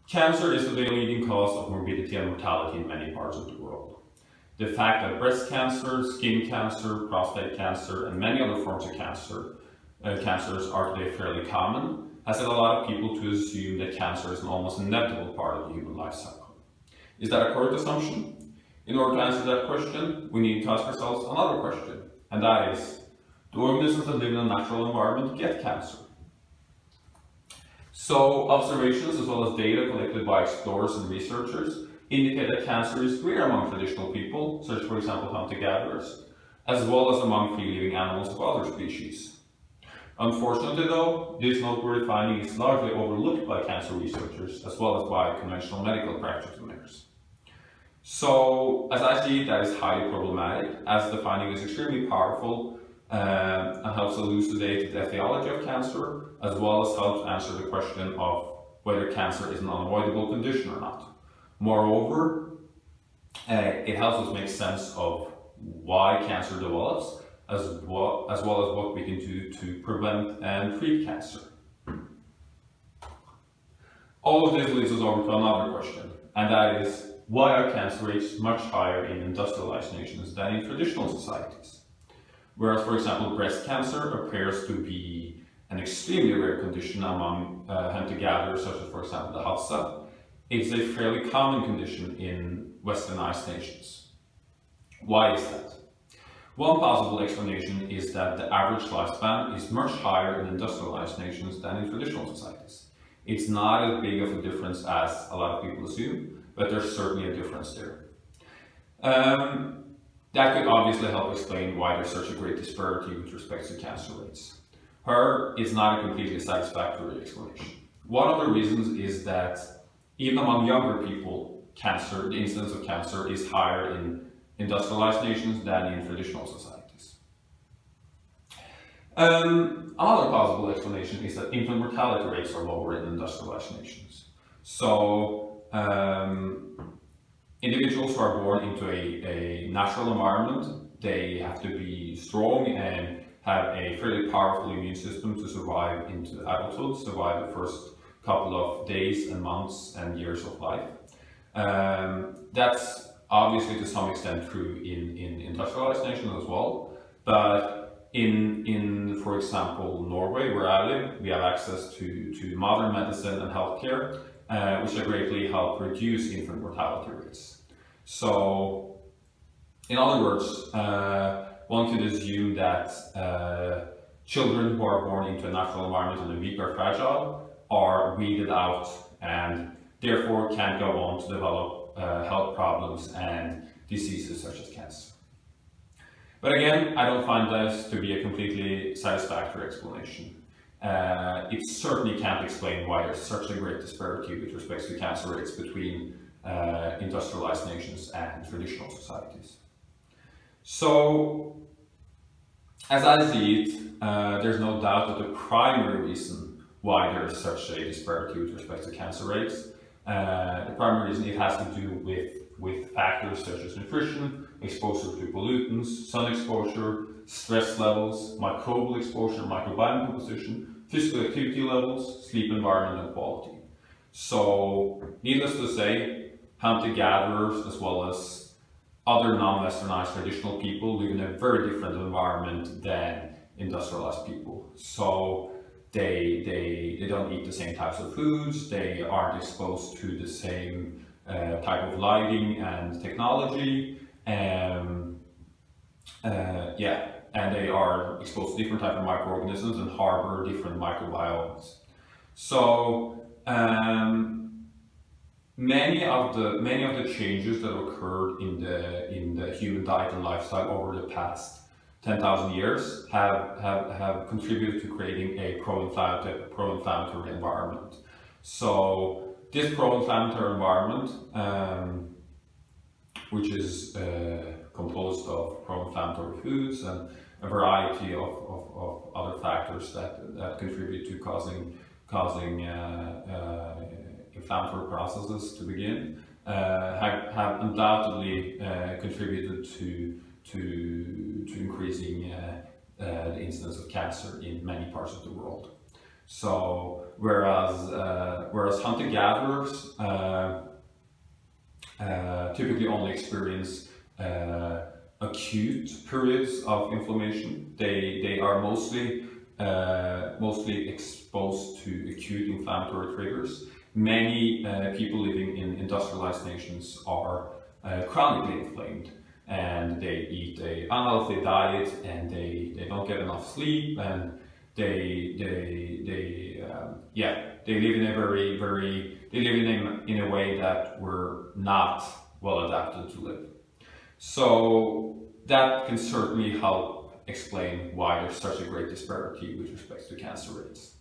Cancer is the leading cause of morbidity and mortality in many parts of the world. The fact that breast cancer, skin cancer, prostate cancer, and many other forms of cancers are today fairly common has led a lot of people to assume that cancer is an almost inevitable part of the human life cycle. Is that a correct assumption? In order to answer that question, we need to ask ourselves another question, and that is, do organisms that live in a natural environment get cancer? So, observations as well as data collected by explorers and researchers indicate that cancer is rare among traditional people, such as for example hunter-gatherers, as well as among free-living animals of other species. Unfortunately though, this noteworthy finding is largely overlooked by cancer researchers as well as by conventional medical practitioners. So, as I see it, that is highly problematic, as the finding is extremely powerful and helps elucidate the etiology of cancer, as well as helps answer the question of whether cancer is an unavoidable condition or not. Moreover, it helps us make sense of why cancer develops, as well as what we can do to prevent and treat cancer. All of this leads us over to another question, and that is, why are cancer rates much higher in industrialized nations than in traditional societies? Whereas, for example, breast cancer appears to be an extremely rare condition among hunter-gatherers, such as, for example, the Hadza, it's a fairly common condition in westernized nations. Why is that? One possible explanation is that the average lifespan is much higher in industrialized nations than in traditional societies. It's not as big of a difference as a lot of people assume, but there's certainly a difference there. That could obviously help explain why there's such a great disparity with respect to cancer rates. However, it's not a completely satisfactory explanation. One of the reasons is that even among younger people, the incidence of cancer is higher in industrialized nations than in traditional societies. Another possible explanation is that infant mortality rates are lower in industrialized nations. So, individuals who are born into a natural environment, they have to be strong and have a fairly powerful immune system to survive into adulthood, survive the first couple of days and months and years of life. That's obviously to some extent true in industrialized nations as well, but in for example Norway, where I live, we have access to modern medicine and healthcare, which have greatly helped reduce infant mortality rates. So, in other words, one could assume that children who are born into a natural environment and are weak or fragile are weeded out and therefore can't go on to develop health problems and diseases such as cancer. But again, I don't find this to be a completely satisfactory explanation. It certainly can't explain why there's such a great disparity with respect to cancer rates between industrialized nations and traditional societies. So, as I see it, there's no doubt that the primary reason why there is such a disparity with respect to cancer rates, the primary reason, it has to do with factors such as nutrition, exposure to pollutants, sun exposure, stress levels, microbial exposure, microbiome composition, physical activity levels, sleep environment and quality. So, needless to say, hunter-gatherers as well as other non-westernized traditional people live in a very different environment than industrialized people. So they don't eat the same types of foods, they aren't exposed to the same type of lighting and technology, and they are exposed to different types of microorganisms and harbor different microbiomes. So many of the changes that occurred in the human diet and lifestyle over the past 10,000 years have contributed to creating a pro-inflammatory environment. So this pro-inflammatory environment, which is composed of pro-inflammatory foods and a variety of other factors that contribute to causing inflammatory processes to begin, have undoubtedly contributed to increasing the incidence of cancer in many parts of the world. So whereas hunter-gatherers typically only experience acute periods of inflammation. They are mostly exposed to acute inflammatory triggers. Many people living in industrialized nations are chronically inflamed, and they eat a unhealthy diet, and they don't get enough sleep, and they live in a in a way that we're not well adapted to live. So that can certainly help explain why there's such a great disparity with respect to cancer rates.